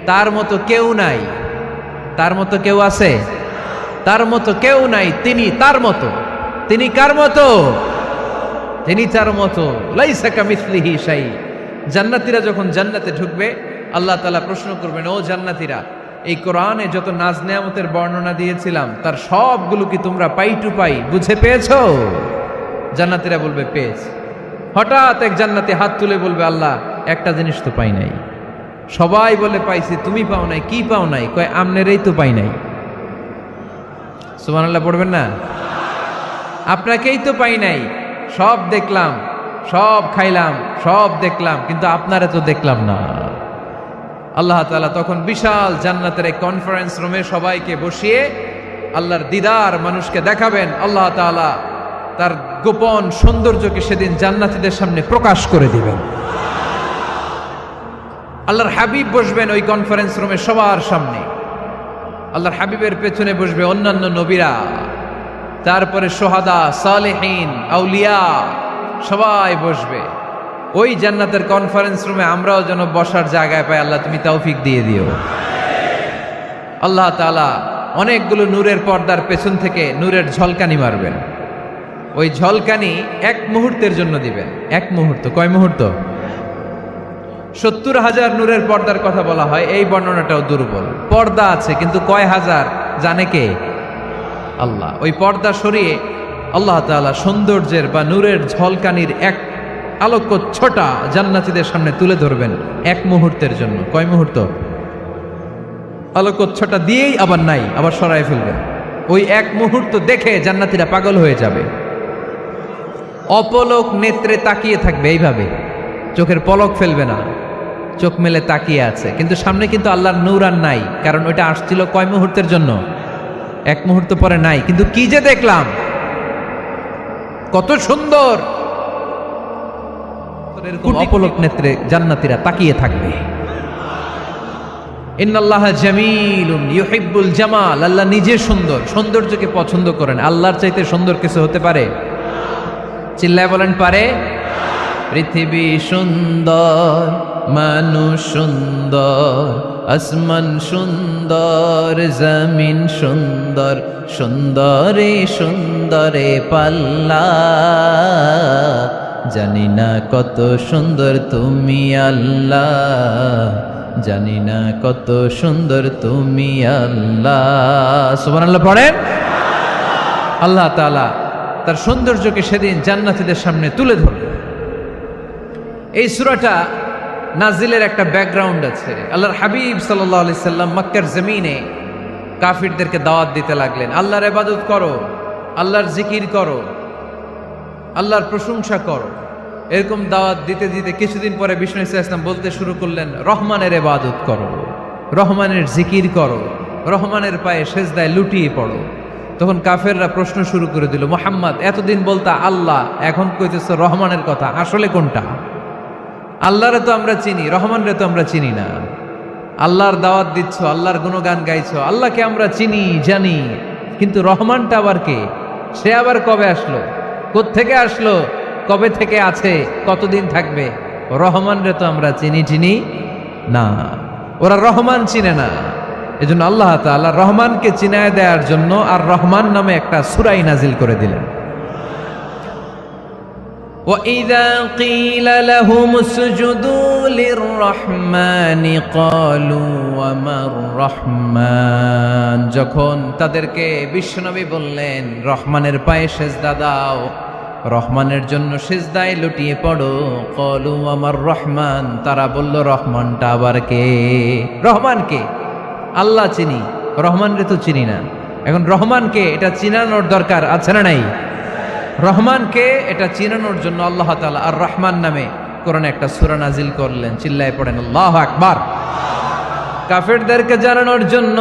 তার মতো কেউ নাই। তার মতো কেউ আছে? তার মতো কেউ নাই। তিনি তার মতো। তিনি কার মতো? তিনি তার মতো। লাইসা কামিসলিহি শাই। জান্নাতীরা যখন জান্নাতে ঢুকবে, আল্লাহ তাআলা প্রশ্ন করবেন, ও জান্নাতীরা, এই কোরআনে যত নাজ নেয়ামতের বর্ণনা দিয়েছিলাম তার সবগুলো কি তোমরা পাই টু পাই বুঝে পেয়েছো? জান্নাতীরা বলবে পেয়েছি। হঠাৎ এক জান্নাতি হাত তুলে বলবে, আল্লাহ একটা জিনিস তো পাই নাই। সবাই বলে পাইছি, তুমি পাও নাই। কি পাও নাই? কয় আমনেরই তো পাই নাই। সুবহানাল্লাহ পড়বেন না? আপনাকেই তো পাই নাই। সব দেখলাম, সব খাইলাম, সব দেখলাম, কিন্তু আপনারে তো দেখলাম না। আল্লাহ তাআলা তখন বিশাল জান্নাতের এক কনফারেন্স রুমে সবাইকে বসিয়ে আল্লাহর দিদার মানুষকে দেখাবেন। আল্লাহ তাআলা তার গোপন সৌন্দর্যকে সেদিন জান্নাতীদের সামনে প্রকাশ করে দিবেন। আল্লাহর হাবিব বসবেন ওই কনফারেন্স রুমে সবার সামনে। আল্লাহর হাবিবের পেছনে বসবে অন্যান্য নবীরা, তারপরে সোহাদা, সালেহীন, আউলিয়া সবাই বসবে। ওই জান্নাতের কনফারেন্স রুমে আমরাও যেন বসার জায়গায় পাই। আল্লাহ তুমি তৌফিক দিয়ে দিও। আল্লাহ তাআলা অনেকগুলো নূরের পর্দার পেছন থেকে নূরের ঝলকানি মারবেন। ওই ঝলকানি এক মুহূর্তের জন্য দিবেন। এক মুহূর্ত। কয় মুহূর্ত? 70,000 নূরের পর্দার কথা বলা হয়। এই বর্ণনাটাও দুর্বল। পর্দা আছে কিন্তু কয় হাজার জানে কে? আল্লাহ। ওই পর্দা সরিয়ে আল্লাহ তাআলা সৌন্দর্যের বা নূরের ঝলকানির এক আলোকচ্ছটা জান্নাতীদের সামনে তুলে ধরবেন এক মুহূর্তের জন্য। কয় মুহূর্ত? আলোকচ্ছটা দিয়েই আবার নাই, আবার সরায় ফেলবেন। ওই এক মুহূর্ত দেখে জান্নাতীরা পাগল হয়ে যাবে, অপলক নেত্রে তাকিয়ে থাকবে। এইভাবে চোখের পলক ফেলবে না, চোখ মেলে তাকিয়ে আছে। কিন্তু সামনে কিন্তু আল্লাহর নূর আর নাই, কারণ ওইটা আসছিল কয় মুহূর্তের জন্য? এক মুহূর্ত পরে নাই। কিন্তু কি যে দেখলাম, কত সুন্দর! অপলক নেত্রে জান্নাতীরা তাকিয়ে থাকবে। ইন্নাল্লাহা জামিলুন ইউহিব্বুল জামাল। আল্লাহ নিজে সুন্দর, সৌন্দর্যকে পছন্দ করেন। আল্লাহর চাইতে সুন্দর কিছু হতে পারে? চিল্লায় বলেন পারে? পৃথিবী সুন্দর, মানুষ সুন্দর, আসমান সুন্দর, জমিন সুন্দর, সুন্দরে সুন্দরে পাল্লা। জানি না কত সুন্দর তুমি আল্লাহ, জানি না কত সুন্দর তুমি আল্লাহ। সুবহানাল্লাহ পড়েন। আল্লাহ তাআলা তার সৌন্দর্যকে সেদিন জান্নাতীদের সামনে তুলে ধরবে। এই সূরাটা নাজিলের একটা ব্যাকগ্রাউন্ড আছে। আল্লাহর হাবিব সাল্লাল্লাহু আলাইহি সাল্লাম মক্কার জমিনে কাফিরদেরকে দাওয়াত দিতে লাগলেন, আল্লাহর ইবাদত করো, আল্লাহর জিকির করো, আল্লাহর প্রশংসা করো। এরকম দাওয়াত দিতে দিতে কিছুদিন পরে বিষ্ণু ইসলাম বলতে শুরু করলেন, রহমানের ইবাদত করো, রহমানের জিকির করো, রহমানের পায়ে সেজদায় লুটিয়ে পড়ো। তখন কাফেররা প্রশ্ন শুরু করে দিল, মুহাম্মদ এতদিন বলতা আল্লাহ, এখন কইতেছো রহমানের কথা, আসলে কোনটা? আল্লাহরে তো আমরা চিনি, রহমানরে তো আমরা চিনি না। আল্লাহর দাওয়াত দিচ্ছ, আল্লাহর গুণগান গাইছো, আল্লাহকে আমরা চিনি জানি, কিন্তু রহমানটা আবার কে? সে আবার কবে আসলো, কোত্থেকে আসলো, কবে থেকে আছে, কতদিন থাকবে? রহমানরে তো আমরা চিনি না। ওরা রহমান চিনে না। এজন্য আল্লাহ তাআলা রহমানকে চিনায় দেওয়ার জন্য আর রহমান নামে একটা সূরা নাজিল করে দিলেন। وَإِذَا قِيلَ لَهُمُ اسْجُدُوا لِلرَّحْمَنِ قَالُوا وَمَا الرَّحْمَنُ। যখন তাদেরকে বিশ্বনবী বললেন রহমানের পায়ে সেজদা দাও, রহমানের জন্য সেজদায় লুটিয়ে পড়ো, ক্বালু আমার রহমান, তারা বলল রহমানটা আবার কে? রহমান কে? আল্লাহ চিনি, রহমানরে তো চিনি না। এখন রহমানকে এটা চিনানোর দরকার আছে না নাই? রহমানকে এটা চিনানোর জন্য আল্লাহ তাআলা আর রহমান নামে কোরআনে একটা সূরা নাজিল করলেন। চিল্লায় পড়েন আল্লাহু আকবার। কাফেরদেরকে জানানোর জন্য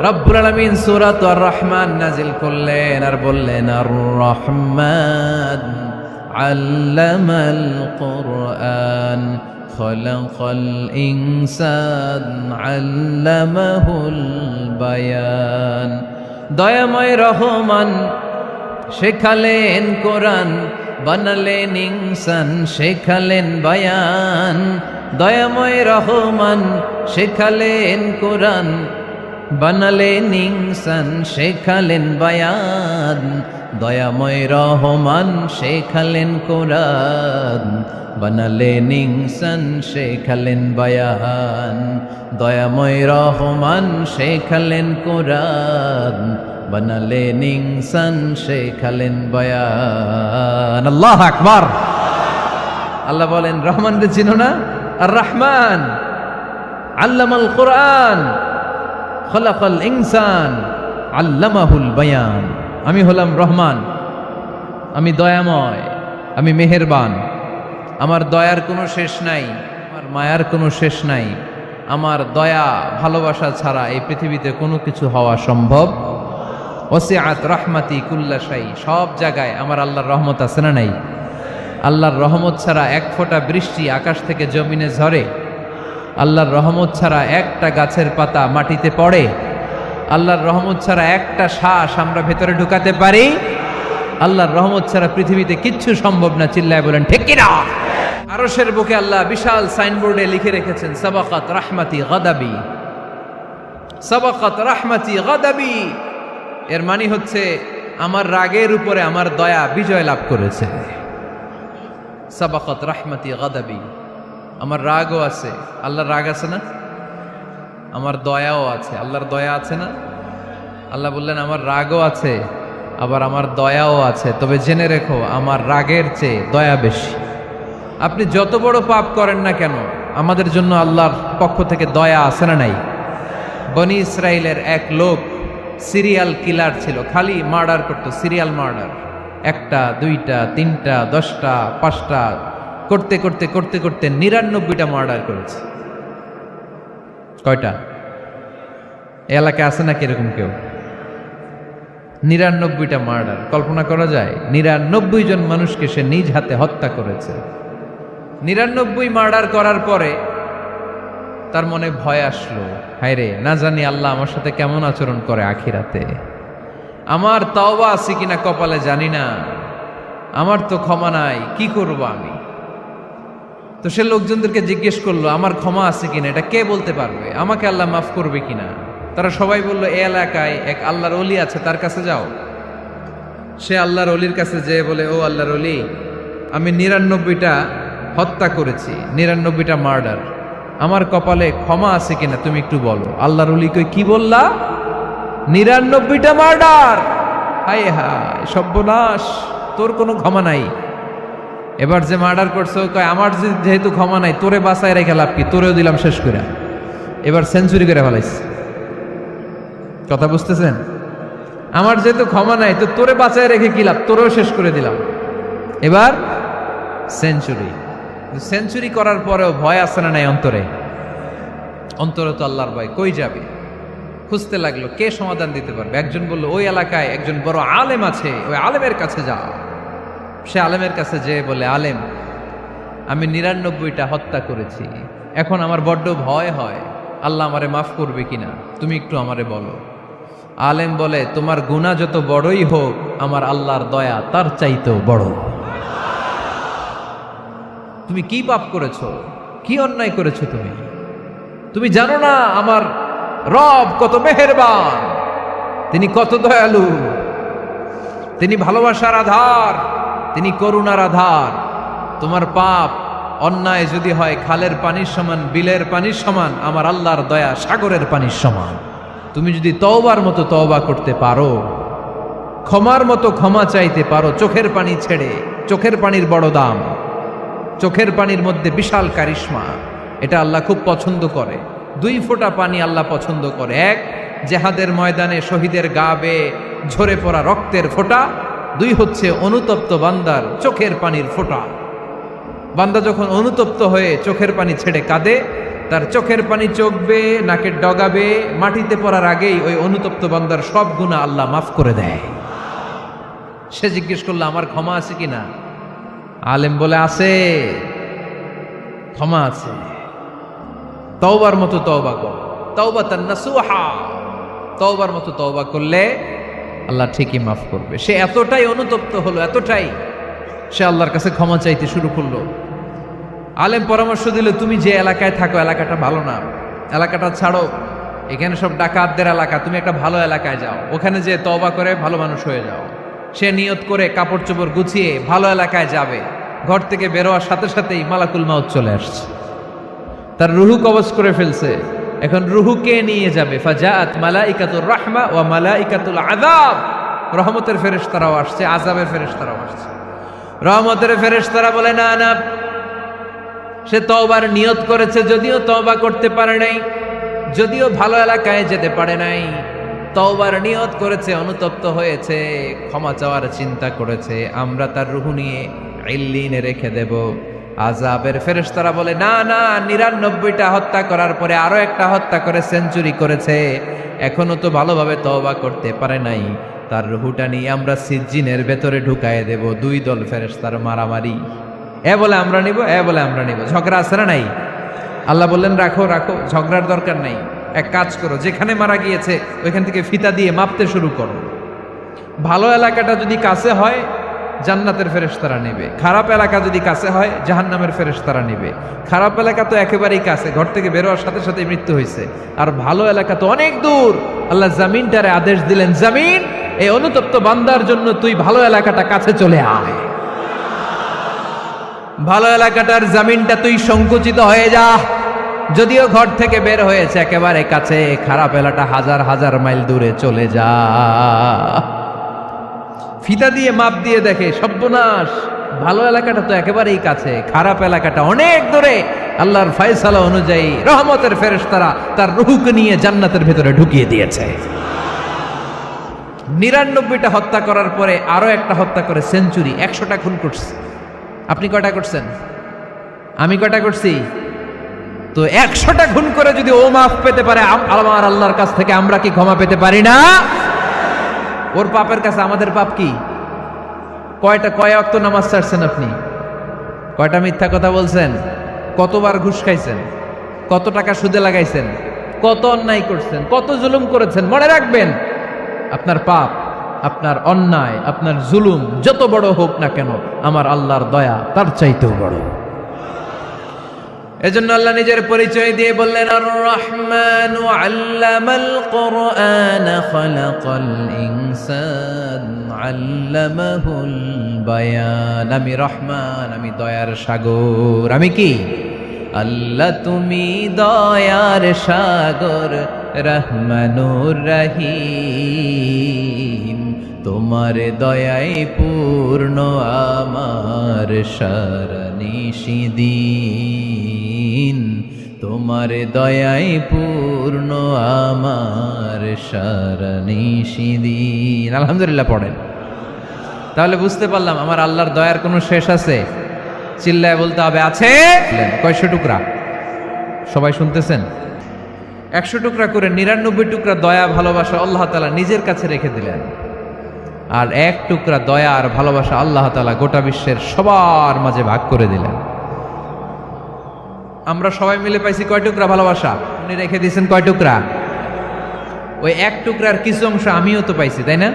রব্বুল আলামিন সূরাত আর রহমান নাজিল করলেন আর বললেন, আর রহমান আল্লামাল কুরআন খলাকাল ইনসান আল্লামাহুল বায়ান। দয়াময় রহমান শেখালেন কোরআন, বানালেন ইনসান শেখালেন বয়ান, দয়াময় রহমান শেখালেন কোরআন। বানালেন ইনসান শেখালেন বয়ান, দয়াময় রহমান শেখালেন কোরআন। বানালেন ইনসান শেখালেন বয়ান, দয়াময় রহমান শেখালেন কোরআন। বানালেন ইনসান শেখালেন বয়ান। আল্লাহু আকবার। আল্লাহ বলেন রহমান রে চিনো না? আর রহমান আল্লামাল কোরআন খলাকাল ইনসান আল্লামাহুল বায়ান। আমি হলাম রহমান, আমি দয়াময়, আমি মেহেরবান। আমার দয়ার কোনো শেষ নাই, আমার মায়ার কোনো শেষ নাই। আমার দয়া ভালোবাসা ছাড়া এই পৃথিবীতে কোনো কিছু হওয়া সম্ভব। ওয়াসিআত রাহমাতি কুল্লা শাই, সব জায়গায় আমার আল্লাহর রহমত আছে না নাই? আল্লাহর রহমত ছাড়া এক ফোঁটা বৃষ্টি আকাশ থেকে জমিনে ঝরে? আল্লাহর রহমত ছাড়া একটা গাছের পাতা মাটিতে পড়ে? আল্লাহর রহমত ছাড়া একটা শ্বাস আমরা ভেতরে ঢুকাতে পারি? আল্লাহর রহমত ছাড়া পৃথিবীতে কিচ্ছু সম্ভব না। চিল্লায় বলেন ঠিক কিনা? আরশের বুকে আল্লাহ বিশাল সাইনবোর্ডে লিখে রেখেছেন সাবাকাত রাহমাতি গাদাবি, সাবাকাত রাহমাতি গাদাবি। এর মানে হচ্ছে আমার রাগের উপরে আমার দয়া বিজয় লাভ করেছে। সাবাকাত রাহমাতি গাদাবি, আমার রাগও আছে, আল্লাহর রাগ আছে না? আমার দয়াও আছে, আল্লাহর দয়া আছে না? আল্লাহ বললেন আমার রাগও আছে, আবার আমার দয়াও আছে। তবে জেনে রেখো আমার রাগের চেয়ে দয়া বেশি। আপনি যত বড় পাপ করেন না কেন, আমাদের জন্য আল্লাহর পক্ষ থেকে দয়া আছে না নাই? বনি ইসরাইলের এক লোক সিরিয়াল কিলার ছিল, খালি মার্ডার করতো, সিরিয়াল মার্ডার। একটা, দুইটা, তিনটা, 10টা, 5টা করতে করতে করতে করতে 99টা মার্ডার করেছে। কয়টা? এলাকায় আছে নাকি এরকম কেউ? 99টা মার্ডার। কল্পনা করা যায়? 99 জন মানুষকে সে নিজ হাতে হত্যা করেছে। 99 মার্ডার করার পরে তার মনে ভয় আসলো, হায় রে, না জানি আল্লাহ আমার সাথে কেমন আচরণ করে আখিরাতে। আমার তওবা আছে কিনা কপালে জানি না, আমার তো ক্ষমা নাই, কি করব আমি? তো সে লোকজনদেরকে জিজ্ঞেস করলো আমার ক্ষমা আছে কিনা, এটা কে বলতে পারবে? আমাকে আল্লাহ মাফ করবে কিনা? তারা সবাই বলল এই এলাকায় এক আল্লাহর ওলি আছে, তার কাছে যাও। সে আল্লাহর ওলির কাছে যেয়ে বলে, ও আল্লাহর ওলি, আমি 99টা হত্যা করেছি, 99টা মার্ডার, আমার কপালে ক্ষমা আছে কিনা তুমি একটু বলো। আল্লাহর ওলি কই, কি বললা? 99টা মার্ডার? হায় হায় সর্বনাশ, তোর কোনো ক্ষমা নাই। এবার যে মার্ডার করছো কয় আমার যেহেতু ক্ষমা নাই, তোরে বাঁচায় রেখে লাভ কি, তোরেও দিলাম শেষ করে। এবার সেঞ্চুরি করে ফেলাইছে। কথা বুঝতেছেন? আমার যেহেতু ক্ষমা নাই, তো তোরে বাঁচায় রেখে কি লাভ, তোরেও শেষ করে দিলাম। এবার সেঞ্চুরি। সেঞ্চুরি করার পরেও ভয় আসে না নাই অন্তরে? অন্তরে তো আল্লাহর ভয়, কই যাবে? খুঁজতে লাগলো কে সমাধান দিতে পারবে। একজন বলল ওই এলাকায় একজন বড় আলেম আছে, ওই আলেমের কাছে যা। সে আলেমের কাছে যেয়ে বলে, আলেম, আমি 99টা হত্যা করেছি, এখন আমার বড্ড ভয় হয়, আল্লাহ আমারে মাফ করবে কিনা, তুমি একটু আমারে বলো। আলেম বলে, তোমার গুনাহ যত বড়ই হোক, আমার আল্লাহর দয়া তার চাইতেও বড়। তুমি কি পাপ করেছো, কি অন্যায় করেছো তুমি? তুমি জানো না আমার রব কত মেহেরবান, তিনি কত দয়ালু, তিনি ভালোবাসার আধার, তিনি করুণার আধার। তোমার পাপ অন্যায় যদি হয় খালের পানির সমান, বিলের পানির সমান, আমার আল্লাহর দয়া সাগরের পানির সমান। তুমি যদি তওবার মতো তওবা করতে পারো, ক্ষমার মতো ক্ষমা চাইতে পারো, চোখের পানি ছেড়ে, চোখের পানির বড় দাম, চোখের পানির মধ্যে বিশাল কারিশমা, এটা আল্লাহ খুব পছন্দ করে। 2 ফোঁটা পানি আল্লাহ পছন্দ করে। এক, জেহাদের ময়দানে শহীদের গা বেয়ে ঝরে পড়া রক্তের ফোঁটা। 2 হচ্ছে অনুতপ্ত বান্দার চোখের পানির ফোঁটা। বান্দা যখন অনুতপ্ত হয়ে চোখের পানি ছেড়ে কাঁদে, তার চোখের পানি চোখ বেয়ে নাকের ডগা বেয়ে মাটিতে পড়ার আগেই ওই অনুতপ্ত বান্দার সব গুনাহ আল্লাহ মাফ করে দেয়। সে জিজ্ঞেস করলো আমার ক্ষমা আছে কিনা? আলেম বলে আছে, ক্ষমা আছে। তওবার মতো তওবা কর, তাওবাতান নাসুহা, তওবার মতো তওবা করলে আল্লাহ ঠিকই মাফ করবে। সে এতটাই অনুতপ্ত হলো, এতটাই সে আল্লাহর কাছে ক্ষমা চাইতে শুরু করলো। আলেম পরামর্শ দিল, তুমি যে এলাকায় থাকো এলাকাটা ভালো না, এলাকাটা ছাড়ো, এখানে সব ডাকাতদের এলাকা, তুমি একটা ভালো এলাকায় যাও, ওখানে যে তওবা করে ভালো মানুষ হয়ে যাও। সে নিয়ত করে কাপড় চোপড় গুছিয়ে ভালো এলাকায় যাবে, ঘর থেকে বেরোয়ার সাথে সাথেই মালাকুল মাউত চলে আসছে, তার রুহু কবজ করে ফেলছে। এখন রুহু কে নিয়ে যাবে? ফাজাআত মালাইকাতুর রাহমা ওয়া মালাইকাতুল আযাব, রহমতের ফেরেশতারাও আসছে, আযাবের ফেরেশতারাও আসছে। রহমতের ফেরেশতারা বলে না না, সে তওবার নিয়ত করেছে, যদিও তওবা করতে পারে নাই, যদিও ভালো এলাকায় যেতে পারে নাই, তওবার নিয়ত করেছে, অনুতপ্ত হয়েছে, ক্ষমা চাওয়ার চিন্তা করেছে, আমরা তার রুহু নিয়ে ইল্লিনে রেখে দেব। আযাবের ফেরেশতারা বলে না না, ৯৯টা হত্যা করার পরে আরো একটা হত্যা করে সেঞ্চুরি করেছে, এখনো তো ভালোভাবে তওবা করতে পারে নাই, তার রুহুটা নিয়ে আমরা সিজ্জিনের ভেতরে ঢুকায় দেব। দুই দল ফেরেশতার মারামারি, এ বলে আমরা নিব, এ বলে আমরা নিব, ঝগড়া আছে না নাই? আল্লাহ বললেন রাখো রাখো, ঝগড়ার দরকার নাই, এক কাজ করো, যেখানে মারা গিয়েছে ওইখান থেকে ফিতা দিয়ে মাপতে শুরু করো। ভালো এলাকাটা যদি কাছে হয় জান্নাতের ফেরেশতারা নেবে, খারাপ এলাকা যদি কাছে হয় জাহান্নামের ফেরেশতারা নেবে। খারাপ এলাকা তো একেবারেই কাছে, ঘর থেকে বেরোয়ার সাথে সাথে মৃত্যু হয়েছে, আর ভালো এলাকা তো অনেক দূর। আল্লাহ জামিনটারে আদেশ দিলেন, জামিন এই অনুতপ্ত বান্দার জন্য তুই ভালো এলাকাটা কাছে চলে আয়, ভালো এলাকাটার জামিনটা তুই সংকুচিত হয়ে যা, যদিও ঘর থেকে বের হয়েছে একেবারে কাছে, খারাপ এলাকা হাজার হাজার মাইল দূরে চলে যা। ফিতা দিয়ে মাপ দিয়ে দেখে সর্বনাশ, ভালো এলাকাটা তো একেবারেই কাছে, খারাপ এলাকাটা অনেক দূরে। আল্লাহর ফয়সালা অনুযায়ী রহমতের ফেরেশতারা তার রূহকে নিয়ে জান্নাতের ভেতরে ঢুকিয়ে দিয়েছে। ৯৯টা হত্যা করার পরে আরো একটা হত্যা করে সেঞ্চুরি, ১০০টা খুন করছে। আপনি কয়টা করছেন? আমি কয়টা করছি? তো ১০০টা খুন করে যদি ও মাফ পেতে পারে আমার আল্লাহর কাছ থেকে, আমরা কি ক্ষমা পেতে পারি না? ওর পাপের কাছে আমাদের পাপ কি? কয় ওয়াক্ত নামাজ ছাড়ছেন আপনি? কয়টা মিথ্যা কথা বলছেন? কতবার ঘুষ খাইছেন? কত টাকা সুদে লাগাইছেন? কত অন্যায় করছেন? কত জুলুম করেছেন? মনে রাখবেন, আপনার পাপ, আপনার অন্যায়, আপনার জুলুম যত বড় হোক না কেন, আমার আল্লাহর দয়া তার চাইতেও বড়। এজন্য আল্লাহ নিজের পরিচয় দিয়ে বললেন, আর রহমানু আল্লামাল কুরআন খালাকাল ইনসান আল্লামাহুল বায়ান। আমি রহমান, আমি দয়ার সাগর। আমি কি? আল্লাহ তুমি দয়ার সাগর, রহমানুর রহিম, তোমার দয়ায় পূর্ণ আমার সারানিশিদিন, তোমার দয়ায় পূর্ণ আমার সারানিশিদিন। আলহামদুলিল্লাহ পড়েন। তাহলে বুঝতে পারলাম আমার আল্লাহর দয়ার কোনো শেষ আছে? চিল্লায় বলতে হবে আছে। কয়শো টুকরা? সবাই শুনতেছেন? ১০০ টুকরা করে ৯৯ টুকরা দয়া ভালোবাসা আল্লাহ তাআলা নিজের কাছে রেখে দিলেন, আর ১ টুকরা দয়া আর ভালোবাসা আল্লাহ তাআলা গোটা বিশ্বের সবার মাঝে ভাগ করে দিলেন। আমরা সবাই মিলে পাইছি কয় টুকরা ভালোবাসা? উনি রেখে দিয়েছেন কয় টুকরা? ওই ১ টুকরার কিছু অংশ আমিও তো পাইছি, তাই না?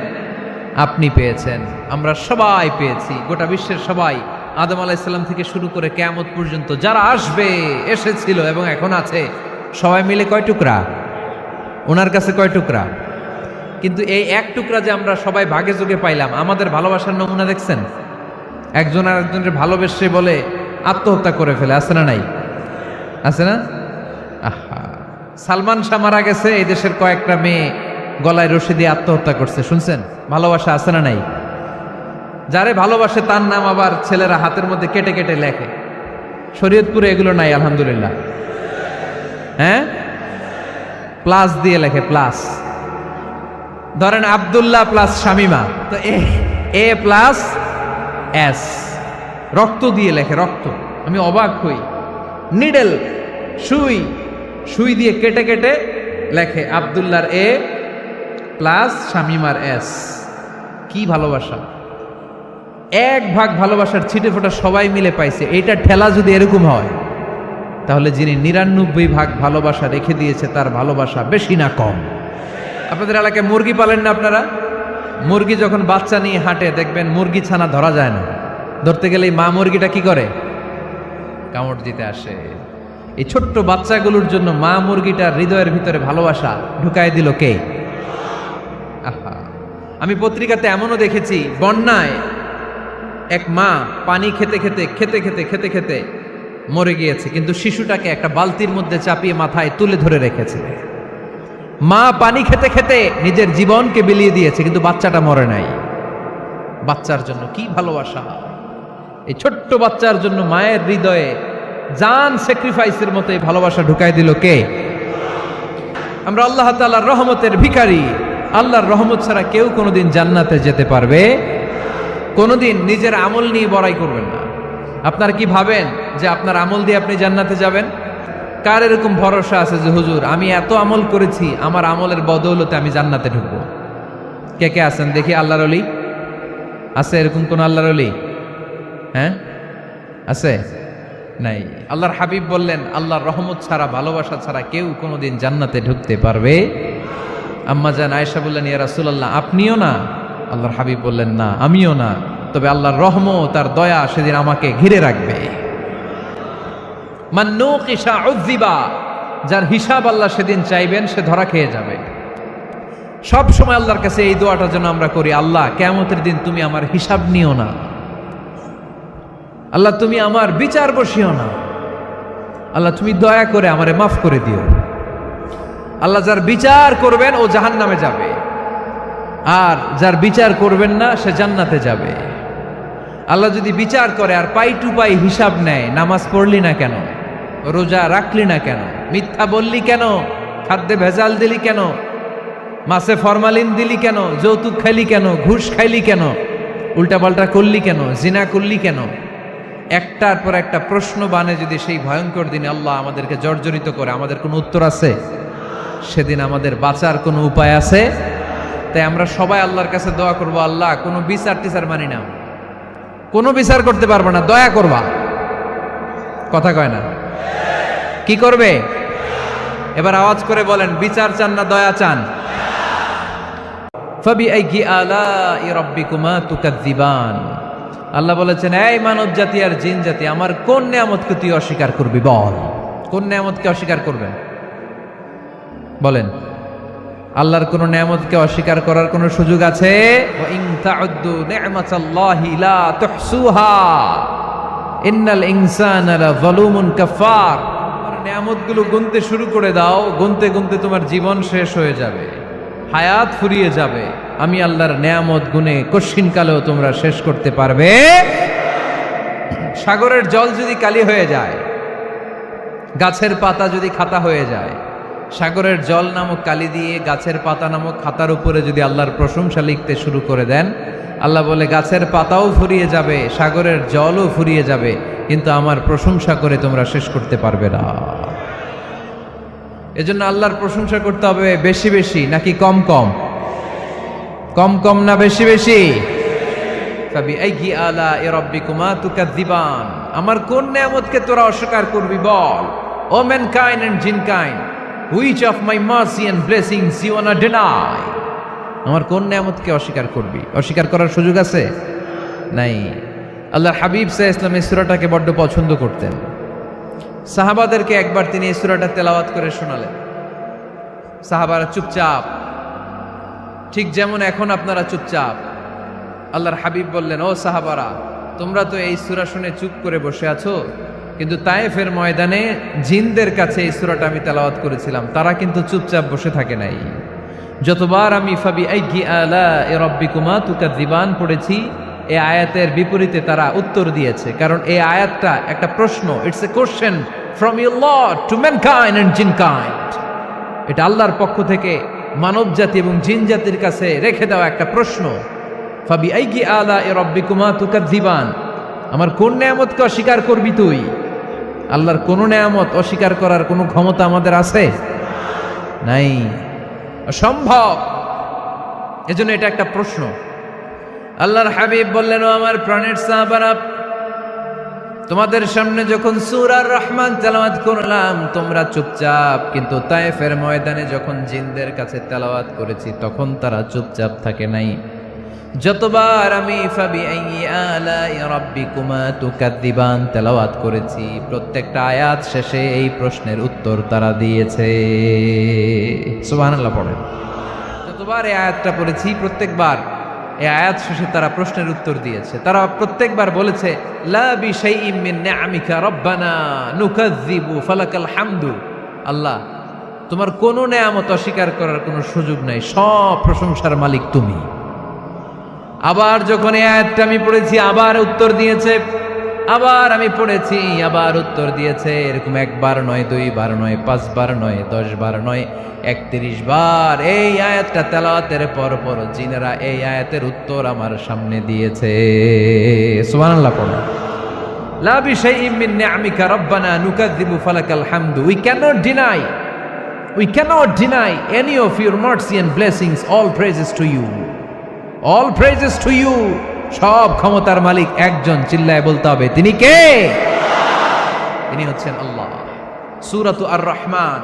আপনি পেয়েছেন, আমরা সবাই পেয়েছি, গোটা বিশ্বের সবাই, আদম আলাইহিস সালাম থেকে শুরু করে কিয়ামত পর্যন্ত যারা আসবে, এসেছিল এবং এখন আছে, সবাই মিলে কয় টুকরা? ওনার কাছে কয় টুকরা? কিন্তু এই ১ টুকরা যে আমরা সবাই ভাগে যোগে পাইলাম, আমাদের ভালোবাসার নমুনা দেখছেন? একজন আর একজনের ভালোবেসে বলে আত্মহত্যা করে ফেলে, আছে না নাই? আছে না? আহা, সালমান শাহ মারা গেছে, এই দেশের কয়েকটা মেয়ে গলায় রশি দিয়ে আত্মহত্যা করছে, শুনছেন? ভালোবাসা আছে না নাই? যারে ভালোবাসে তার নাম আবার ছেলেরা হাতের মধ্যে কেটে কেটে লেখে। শরীয়তপুরে এগুলো নাই আলহামদুলিল্লাহ। হ্যাঁ, প্লাস দিয়ে লেখে, প্লাস। ধরেন আব্দুল্লাহ প্লাস শামিমা, তো এ প্লাস এস, রক্ত দিয়ে লেখে, রক্ত। আমি অবাক হই, নিডেল, সুই দিয়ে কেটে কেটে লেখে আব্দুল্লাহর এ প্লাস শামিমার এস। কি ভালোবাসা! ১ ভাগ ভালোবাসার ছিটে ফোটা সবাই মিলে পাইছে। এইটা ঠেলা যদি এরকম হয়, তাহলে যিনি ৯৯ ভাগ ভালোবাসা রেখে দিয়েছে তার ভালোবাসা বেশি না কম? আপনাদের এলাকায় মুরগি পালেন না আপনারা? মুরগি যখন বাচ্চা নিয়ে হাঁটে দেখবেন মুরগি ছানা ধরা যায় না, ধরতে গেলে এই মা মুরগিটা কি করে? কামড় দিতে আসে। এই ছোট্ট বাচ্চাগুলোর জন্য মা মুরগিটার হৃদয়ের ভিতরে ভালোবাসা ঢুকায় দিল কে? আহা, আমি পত্রিকাতে এমনও দেখেছি, বন্যায় এক মা পানি খেতে খেতে খেতে খেতে খেতে খেতে মরে গিয়েছে, কিন্তু শিশুটাকে একটা বালতির মধ্যে চাপিয়ে মাথায় তুলে ধরে রেখেছে। মা পানি খেতে খেতে নিজের জীবনকে বিলিয়ে দিয়েছে, কিন্তু বাচ্চাটা মরে নাই। বাচ্চার জন্য কি ভালোবাসা! এই ছোট্ট বাচ্চার জন্য মায়ের হৃদয়ে জান স্যাক্রিফাইসের মতো এই ভালোবাসা ঢুকায় দিল কে? আমরা আল্লাহ তাআলার রহমতের ভিখারি। আল্লাহর রহমত ছাড়া কেউ কোনোদিন জান্নাতে যেতে পারবে? কোনোদিন নিজের আমল নিয়ে বড়াই করবেন না। আপনারা কি ভাবেন যে আপনার আমল দিয়ে আপনি জান্নাতে যাবেন? কার এরকম ভরসা আছে যে হুজুর আমি এত আমল করেছি, আমার আমলের বদৌলতে আমি জান্নাতে ঢুকবো? কে কে আছেন দেখি আল্লাহর ওলি? আছে এরকম কোন আল্লাহর ওলি? হ্যাঁ আছে? নাই। আল্লাহর হাবিব বললেন আল্লাহর রহমত ছাড়া, ভালোবাসা ছাড়া কেউ কোনোদিন জান্নাতে ঢুকতে পারবে? আম্মা জান আয়েশা বললেন, ইয়া রাসূলুল্লাহ আপনিও না? আল্লাহর হাবিব বললেন, না আমিও না, তবে আল্লাহর রহমত তার দয়া সেদিন আমাকে ঘিরে রাখবে। মান নুকিশা উযিবা, যার হিসাব আল্লাহ সেদিন চাইবেন সে ধরা খেয়ে যাবে। সব সময় আল্লাহর কাছে এই দোয়াটা যেন আমরা করি, আল্লাহ কিয়ামতের দিন তুমি আমার হিসাব নিও না, আল্লাহ তুমি আমার বিচার বসিও না, আল্লাহ তুমি দয়া করে আমারে মাফ করে দিও। আল্লাহ যার বিচার করবেন ও জাহান্নামে যাবে, আর যার বিচার করবেন না সে জান্নাতে যাবে। আল্লাহ যদি বিচার করে আর পাই টু পাই হিসাব নেয়, নামাজ পড়লি না কেন, রোজা রাখলি না কেন, মিথ্যা বললি কেন, খাদ্যে ভেজাল দিলি কেন, মাছে ফরমালিন দিলি কেন, যৌতুক খাইলি কেন, ঘুষ খাইলি কেন, উল্টাপাল্টা করলি কেন, জিনা করলি কেন, একটার পর একটা প্রশ্ন বানে যদি সেই ভয়ঙ্কর দিনে আল্লাহ আমাদেরকে জর্জরিত করে, আমাদের কোনো উত্তর আছে? সেদিন আমাদের বাঁচার কোনো উপায় আছে? তাই আমরা সবাই আল্লাহর কাছে দোয়া করবো, আল্লাহ কোনো বিচার টিচার মানি না, কোনো বিচার করতে পারবো না, দয়া করবা। কথা কয় না? কি করবে? এবার আওয়াজ করে বলেন, বিচার চান না দয়া চান? ফাবিআইয়ি আলাই রাব্বিকুমা তুকাযযিবান। আল্লাহ বলেছেন, এই মানব জাতি আর জিন জাতি, আমার কোন নিয়ামতকে তুই অস্বীকার করবি বল? কোন নিয়ামতকে অস্বীকার করবেন বলেন? আল্লাহর কোন নিয়ামতকে অস্বীকার করার কোন সুযোগ আছে? ওয়া ইন তাউদ্দু নি'মাতাল্লাহি লা তুহসুহা ইন্নাল ইনসানা লাযালুমুন কাফার। তোমার নিয়ামতগুলো গুনতে শুরু করে দাও, গুনতে গুনতে তোমার জীবন শেষ হয়ে যাবে, হায়াত ফুরিয়ে যাবে। আমি আল্লাহর নিয়ামত গুনে কশিন কালেও তোমরা শেষ করতে পারবে? সাগরের জল যদি কালি হয়ে যায়, গাছের পাতা যদি খাতা হয়ে যায়, সাগরের জল নামক কালি দিয়ে গাছের পাতা নামক খাতার উপরে যদি আল্লাহর প্রশংসা লিখতে শুরু করে দেন, আল্লাহ বলে গাছের পাতাও ফুরিয়ে যাবে, সাগরের জলও ফুরিয়ে যাবে, কিন্তু আমার প্রশংসা করে তোমরা শেষ করতে পারবে না। এজন্য আল্লাহর প্রশংসা করতে হবে বেশি বেশি নাকি কম কম? কম কম না বেশি বেশি? ফাবিআইয়ি আলাই রাব্বিকুমা তুকাযযিবান। আমার কোন নিয়ামতকে তোরা অস্বীকার করবি বল? O mankind and jinnkind, which of my mercy and blessings you wanna deny? আমার কোন নিয়ামতকে অস্বীকার করবি? অস্বীকার করার সুযোগ আছে? নাই। আল্লাহর হাবিব সাল্লাল্লাহু আলাইহি ওয়াসাল্লাম এই সূরাটাকে বড্ড পছন্দ করতেন। সাহাবাদেরকে একবার তিনি এই সূরাটা তেলাওয়াত করে শোনালেন। সাহাবারা চুপচাপ, ঠিক যেমন এখন আপনারা চুপচাপ। আল্লাহর হাবিব বললেন, ও সাহাবারা, তোমরা তো এই সূরা শুনে চুপ করে বসে আছো, কিন্তু তায়েফের ময়দানে জিনদের কাছে এই সূরাটা আমি তেলাওয়াত করেছিলাম, তারা কিন্তু চুপচাপ বসে থাকে নাই। যতবার আমি ফাবিআইয়ি আলাই রাব্বিকুমা তুকাযযিবান পড়েছি, এই আয়াতের বিপরীতে তারা উত্তর দিয়েছে, কারণ এই আয়াতটা একটা প্রশ্ন। It's a question from your Lord to mankind and jinnkind. এটা আল্লাহর পক্ষ থেকে মানব জাতি এবং জিন জাতির কাছে রেখে দেওয়া একটা প্রশ্ন। ফাবিআইয়ি আলাই রাব্বিকুমা তুকাযযিবান, আমার কোন নিয়ামতকে অস্বীকার করবি তুই? আল্লাহর কোন নিয়ামত অস্বীকার করার কোনো ক্ষমতা আমাদের আছে? নাই, অসম্ভব। এজন্য এটা একটা প্রশ্ন। আল্লাহর হাবিব বললেন, ও আমার প্রাণের সাহাবারা, তোমাদের সামনে যখন সূরা রহমান তেলাওয়াত করলাম তোমরা চুপচাপ, কিন্তু তায়েফের ময়দানে যখন জিনদের কাছে তেলাওয়াত করেছি তখন তারা চুপচাপ থাকে নাই। যতবার আমি ফাবিআইয়ি আলাই রাব্বিকুমা তুকাদ্দিবান তেলাওয়াত করেছি, প্রত্যেকটা আয়াত শেষে এই প্রশ্নের উত্তর তারা দিয়েছে। সুবহানাল্লাহ পড়েন। যতবার এই আয়াতটা পড়েছি প্রত্যেকবার এই আয়াত শেষে তারা প্রশ্নের উত্তর দিয়েছে। তারা প্রত্যেকবার বলেছে লা বিশাইইম মিন নিআমিকা রাব্বানা নুকাযযিবু ফালাকাল হামদু। আল্লাহ, তোমার কোনো নেয়ামত অস্বীকার করার কোনো সুযোগ নাই, সব প্রশংসার মালিক তুমি। আবার যখন এই আয়াতটা আমি পড়েছি আবার উত্তর দিয়েছে, আবার আমি পড়েছি আবার উত্তর দিয়েছে। এরকম একবার নয়, দুইবার নয়, 5 বার নয়, 10 বার নয়, 31 বার এই আয়াতটা তেলাওয়াতের পর পর জিনেরা এই আয়াতের উত্তর আমার সামনে দিয়েছে। সুবহানাল্লাহ পড়ো। লা বিশাইইম মিন নিআমিকা রাব্বানা নুকাযযিবু ফালাকাল হামদু। We cannot deny any of your mercy and blessings. All praises to you. All praises to you. সব ক্ষমতার মালিক একজন, চিল্লায় বলতে হবে তিনি কে? তিনি হচ্ছেন আল্লাহ। সূরাতু আর-রহমান,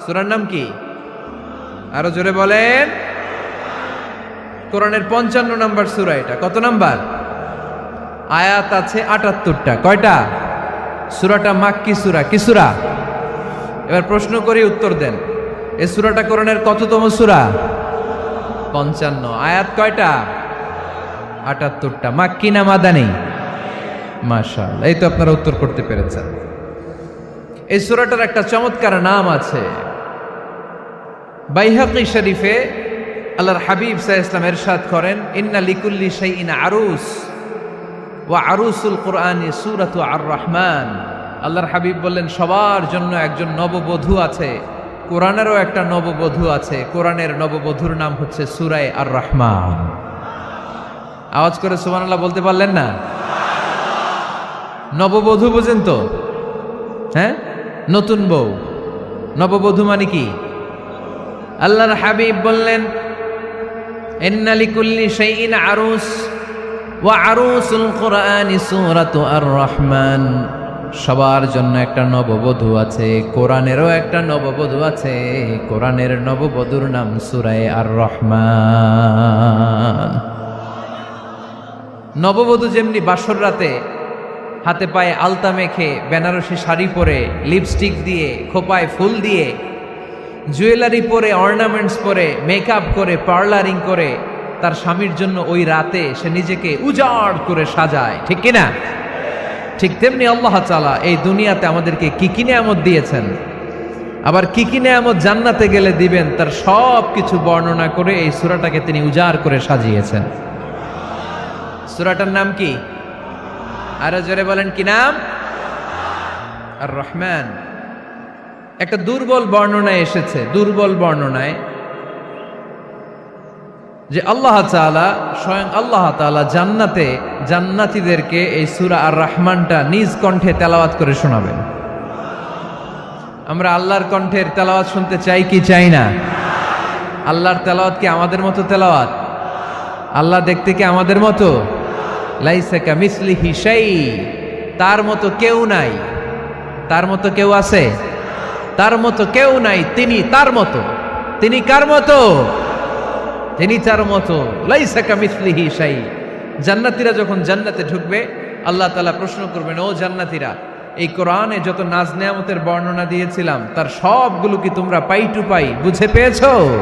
সূরার নাম কি? আরো জোরে বলেন। কোরআনের 55 নম্বর সূরা এটা। কত নাম্বার? আয়াত আছে 78টা। কয়টা? সূরাটা মাক্কি সূরা। কি সূরা? এবার প্রশ্ন করি, উত্তর দেন। এই সূরাটা কোরআনের কততম সূরা? 55। আয়াত কয়টা? 78টা। মাক্কি না মাদানী? মাশাআল্লাহ, এই তো আপনারা উত্তর করতে পেরেছেন। এই সূরাটার একটা চমৎকার নাম আছে। বাইহাকি শরীফে আল্লাহর হাবিব সাল্লাল্লাহু আলাইহি ওয়াসাল্লাম ইরশাদ করেন, ইন্না লিকুল্লি শাইইন আরুস ওয়া আরুসুল কুরআনি সূরাতু আর-রহমান। আল্লাহর হাবিব বললেন সবার জন্য একজন নববধূ আছে, কোরআনেরও একটা নববধূ আছে। কোরআনের নববধূর নাম হচ্ছে সূরা আর-রহমান। আওয়াজ করে সুবহানাল্লাহ বলতে পারলেন না? নববধূ বোঝেন তো? হ্যাঁ, নতুন বউ। নববধূ মানে কি? আল্লাহর হাবিব বললেন ইন্না লিকুল্লি শাইইন আরুস ওয়া আরুসুল কুরআনি সূরাতু আর-রহমান। সবার জন্য একটা নববধূ আছে, কোরআনেরও একটা নববধূ আছে। কোরআনের নববধূর নাম সূরা আর-রহমান। নববধূ যেমনি বাসর রাতে হাতে পায়ে আলতা মেখে, বেনারসি শাড়ি পরে, লিপস্টিক দিয়ে, খোপায় ফুল দিয়ে, জুয়েলারি পরে, অর্নামেন্টস পরে, মেকআপ করে, পার্লারিং করে তার স্বামীর জন্য ওই রাতে সে নিজেকে উজাড় করে সাজায়, ঠিক কিনা? ঠিক তেমনি আল্লাহ তাআলা এই দুনিয়াতে আমাদেরকে কি কি নিয়ামত দিয়েছেন, আবার কি কি নিয়ামত জান্নাতে গেলে দিবেন, তার সব কিছু বর্ণনা করে এই সূরাটাকে তিনি উজাড় করে সাজিয়েছেন। সূরাটার নাম কি? আরো জোরে বলেন, কি নাম? আর-রহমান। একটা দুর্বল বর্ণনায় এসেছে, দুর্বল বর্ণনায়, যে আল্লাহ তাআলা, স্বয়ং আল্লাহ তাআলা জান্নাতে জান্নাতীদেরকে এই সূরা আর-রহমানটা নিজ কণ্ঠে তেলাওয়াত করে শোনাবেন। আমরা আল্লাহর কণ্ঠের তেলাওয়াত শুনতে চাই কি চাই না? আল্লাহর তেলাওয়াত কি আমাদের মতো তেলাওয়াত? আল্লাহ দেখতে কি আমাদের মতো? লাইসা কামিসলিহি শাই, তার মতো কেউ নাই। তার মতো কেউ আছে? তার মতো কেউ নাই। তিনি তার মতো। তিনি কার মতো? তিনি তার মতো। লাইসা কামিসলিহি শাই। জান্নাতীরা যখন জান্নাতে ঢুকবে, আল্লাহ তাআলা প্রশ্ন করবেন, ও জান্নাতীরা, এই কোরআনে যত নাজ নেয়ামতের বর্ণনা দিয়েছিলাম তার সবগুলো কি তোমরা পাই টু পাই বুঝে পেয়েছো?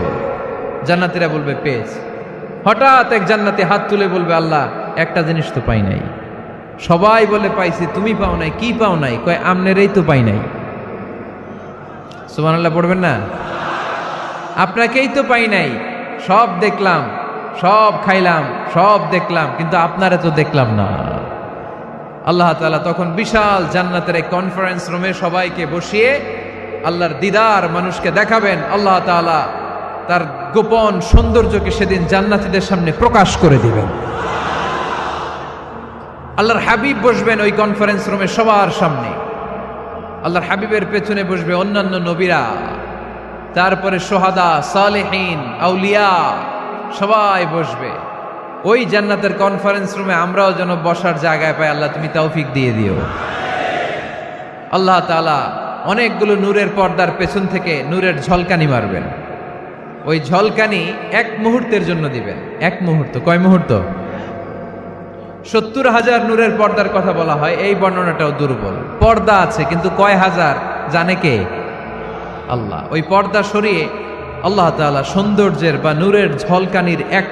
জান্নাতীরা বলবে পেয়েছি। হঠাৎ এক জান্নাতি হাত তুলে বলবে, আল্লাহ একটা জিনিস তো পাই নাই। সবাই বলে পাইছি, তুমি পাও নাই। কি পাও নাই? কয় আমনেরই তো পাই নাই। সুবহানাল্লাহ পড়বেন না? আপনাকেই তো পাই নাই। সব দেখলাম, সব খাইলাম, সব দেখলাম, কিন্তু আপনারে তো দেখলাম না। আল্লাহ তাআলা তখন বিশাল জান্নাতের এক কনফারেন্স রুমে সবাইকে বসিয়ে আল্লাহর দিদার মানুষকে দেখাবেন। আল্লাহ তাআলা তার গোপন সৌন্দর্যকে সেদিন জান্নাতীদের সামনে প্রকাশ করে দিবেন। আল্লাহর হাবিব বসবেন ওই কনফারেন্স রুমে সবার সামনে। আল্লাহর হাবিবের পেছনে বসবে অন্যান্য নবীরা, তারপরে সোহাদা, সালেহীন, আউলিয়া সবাই বসবে। ওই জান্নাতের কনফারেন্স রুমে আমরাও যেন বসার জায়গায় পাই, আল্লাহ তুমি তৌফিক দিয়ে দিও। আল্লাহ তাআলা অনেকগুলো নূরের পর্দার পেছন থেকে নূরের ঝলকানি মারবেন। ওই ঝলকানি এক মুহূর্তের জন্য দিবেন। এক মুহূর্ত, কয় মুহূর্ত? 70,000 নূরের পর্দার কথা বলা হয়, এই বর্ণনাটাও দুর্বল। পর্দা আছে কিন্তু কয় হাজার জানে কে? আল্লাহ। ওই পর্দা সরিয়ে আল্লাহ তাআলা সৌন্দর্যের বা নূরের ঝলকানির এক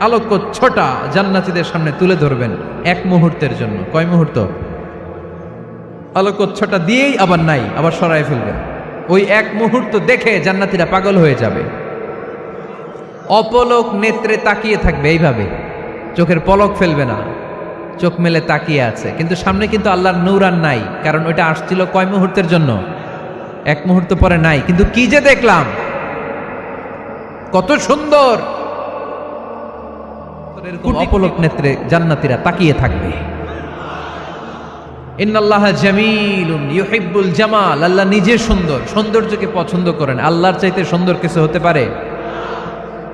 আলোকচ্ছটা জান্নাতীদের সামনে তুলে ধরবেন এক মুহূর্তের জন্য। কয় মুহূর্ত? আলোকচ্ছটা দিয়েই আবার নাই, আবার সরায় ফেলবেন। ওই এক মুহূর্ত দেখে জান্নাতীরা পাগল হয়ে যাবে, অপলক নেত্রে তাকিয়ে থাকবে, এইভাবে চোখের পলক ফেলবে না, চোখ মেলে তাকিয়ে আছে। কিন্তু সামনে কিন্তু আল্লাহর নূর আর নাই, কারণ ওইটা আসছিল কয় মুহূর্তের জন্য? এক মুহূর্ত পরে নাই। কিন্তু কি যে দেখলাম, কত সুন্দর! এরকম অপলক নেত্রে জান্নাতীরা তাকিয়ে থাকবে। ইন্নাল্লাহা জামিলুন ইউহিব্বুল জামাল। আল্লাহ নিজে সুন্দর, সৌন্দর্যকে পছন্দ করেন। আল্লাহর চাইতে সুন্দর কিছু হতে পারে?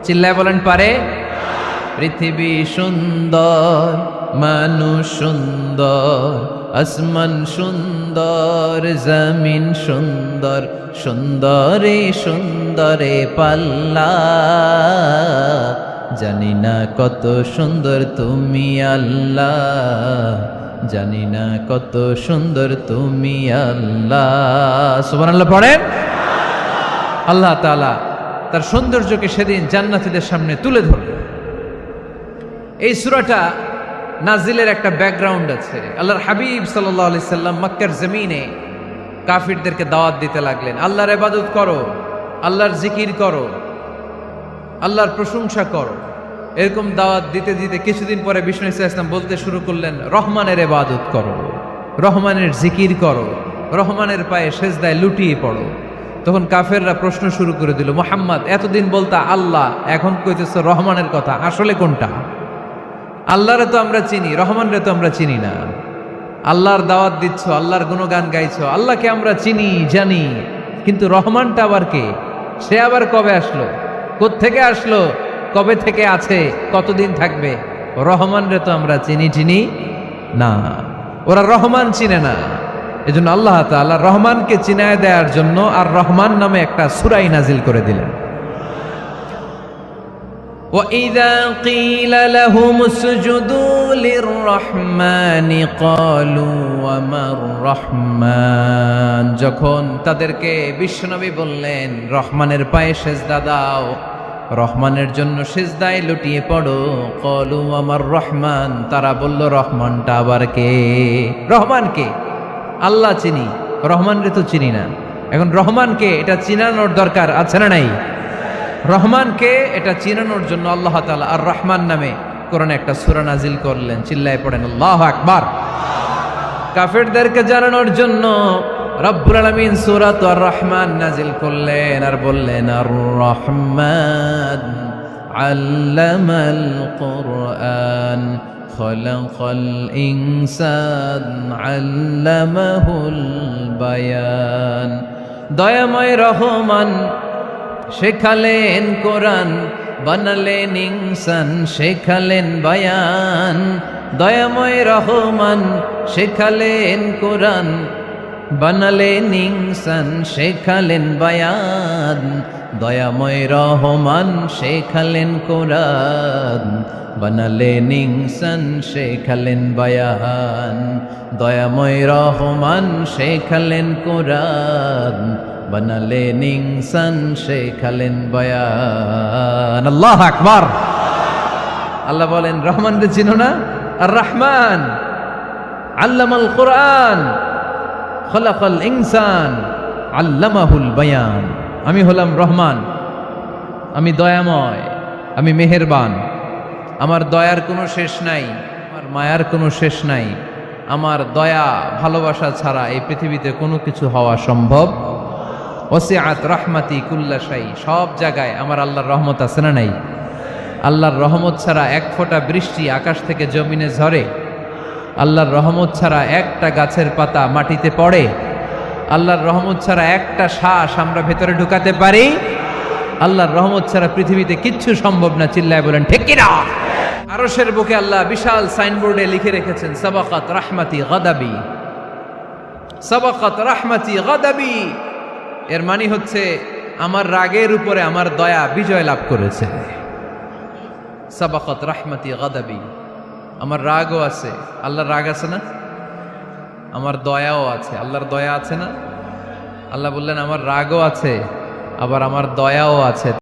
চিল্লায় বলেন পারে? পৃথিবী সুন্দর, মানুষ সুন্দর, আসমান সুন্দর, জমিন সুন্দর, সুন্দরে সুন্দরে পাল্লা। জানি না কত সুন্দর তুমি আল্লাহ, জানি না কত সুন্দর তুমি আল্লাহ। সুবহানাল্লাহ পড়েন। আল্লাহ তাআলা তার সৌন্দর্যকে সেদিন জান্নাতীদের সামনে তুলে ধরবে। এই সূরাটা নাজিলের একটা ব্যাকগ্রাউন্ড আছে। আল্লাহর হাবিব সাল্লাল্লাহু আলাইহি সাল্লাম মক্কার জমিনে কাফিরদেরকে দাওয়াত দিতে লাগলেন, আল্লাহর ইবাদত করো, আল্লাহর জিকির করো, আল্লাহর প্রশংসা করো। এরকম দাওয়াত দিতে দিতে কিছুদিন পরে বিষ্ণু সাল্লাল্লাহু আলাইহি ওয়াসাল্লাম বলতে শুরু করলেন, রহমানের ইবাদত করো, রহমানের জিকির করো, রহমানের পায়ে সেজদায় লুটিয়ে পড়ো। তখন কাফেররা প্রশ্ন শুরু করে দিল, মুহাম্মদ এতদিন বলতা আল্লাহ, এখন কইতেছো রহমানের কথা, আসলে কোনটা? আল্লাহরে তো আমরা চিনি, রহমানরে তো আমরা চিনি না। আল্লাহর দাওয়াত দিচ্ছ, আল্লাহর গুণগান গাইছো, আল্লাহকে আমরা চিনি জানি, কিন্তু রহমানটা আবার কে? সে আবার কবে আসলো, কোত্থেকে আসলো, কবে থেকে আছে, কতদিন থাকবে? রহমানরে তো আমরা চিনি না। ওরা রহমান চিনে না। এজন্য আল্লাহ তাআলা রহমানকে চিনায় দেওয়ার জন্য আর রহমান নামে একটা সূরাই নাজিল করে দিলেন। وَإِذَا قِيلَ لَهُمُ اسْجُدُوا لِلرَّحْمَنِ قَالُوا وَمَا الرَّحْمَنُ। যখন তাদেরকে বিশ্বনবী বললেন রহমানের পায়ে সেজদা দাও, রহমানের জন্য সেজদায় লুটিয়ে পড়ো, ক্বালু ওয়ামার রহমান, তারা বলল রহমানটা আবার কে? রহমান কে? আল্লাহ চিনি, রহমানরে তো চিনি না। এখন রহমানকে এটা চিনানোর দরকার আছে না নাই? রহমানকে এটা চিনানোর জন্য আল্লাহ তাআলা আর রহমান নামে কোরআনে একটা সূরা নাজিল করলেন। চিল্লায় পড়েন আল্লাহু আকবার। কাফেরদেরকে জানানোর জন্য রব্বুল আলামিন সূরাত আর রহমান নাজিল করলেন আর বললেন, আর রহমান আল্লামাল কুরআন খলাকাল ইনসান আল্লামাহুল বায়ান। দয়াময় রহমান শেখালেন কোরআন, বানালেন ইনসান শেখালেন বায়ান। দয়াময় রহমান শেখালেন কোরআন, বানালেন ইনসান শেখালেন বায়ান। দয়াময় রহমান শেখালেন কোরআন, বানালেন ইনসান শেখালেন বায়ান। দয়াময় রহমান শেখালেন কোরআন, বানালেন ইনসান শেখালেন বায়ান। আল্লাহু আকবার। আল্লাহ বলেন রহমানকে চিনো না? আর রহমান আল্লামাল কোরআন খলাকাল ইনসান আল্লামাহুল বায়ান। আমি হলাম রহমান, আমি দয়াময়, আমি মেহেরবান। আমার দয়ার কোনো শেষ নাই, আমার মায়ার কোনো শেষ নাই। আমার দয়া ভালোবাসা ছাড়া এই পৃথিবীতে কোনো কিছু হওয়া সম্ভব। ওয়াসিআত রাহমাতি কুল্লা শাই। সব জায়গায় আমার আল্লাহর রহমত আছে না নাই? আল্লাহর রহমত ছাড়া এক ফোঁটা বৃষ্টি আকাশ থেকে জমিনে ঝরে? আল্লাহর রহমত ছাড়া একটা গাছের পাতা মাটিতে পড়ে? আল্লাহর রহমত ছাড়া একটা শ্বাস আমরা ভেতরে ঢুকাতে পারি? আল্লাহর রহমত ছাড়া পৃথিবীতে কিচ্ছু সম্ভব না। চিল্লায় বলেন ঠিক কিনা? আরশের বুকে আল্লাহ বিশাল সাইনবোর্ডে লিখে রেখেছেন, সাবাকাত রাহমাতি গাদাবি, সাবাকাত রাহমাতি গাদাবি। এর মানে হচ্ছে আমার রাগের উপরে আমার দয়া বিজয় লাভ করেছে। সাবাকাত রাহমাতি গাদাবি, আমার রাগও আছে, আল্লাহর রাগ আছে না? আমার দয়াও আছে, আল্লাহর দয়া আছে না? আল্লাহ বললেন আমার রাগও আছে, আবার আমার দয়াও আছে।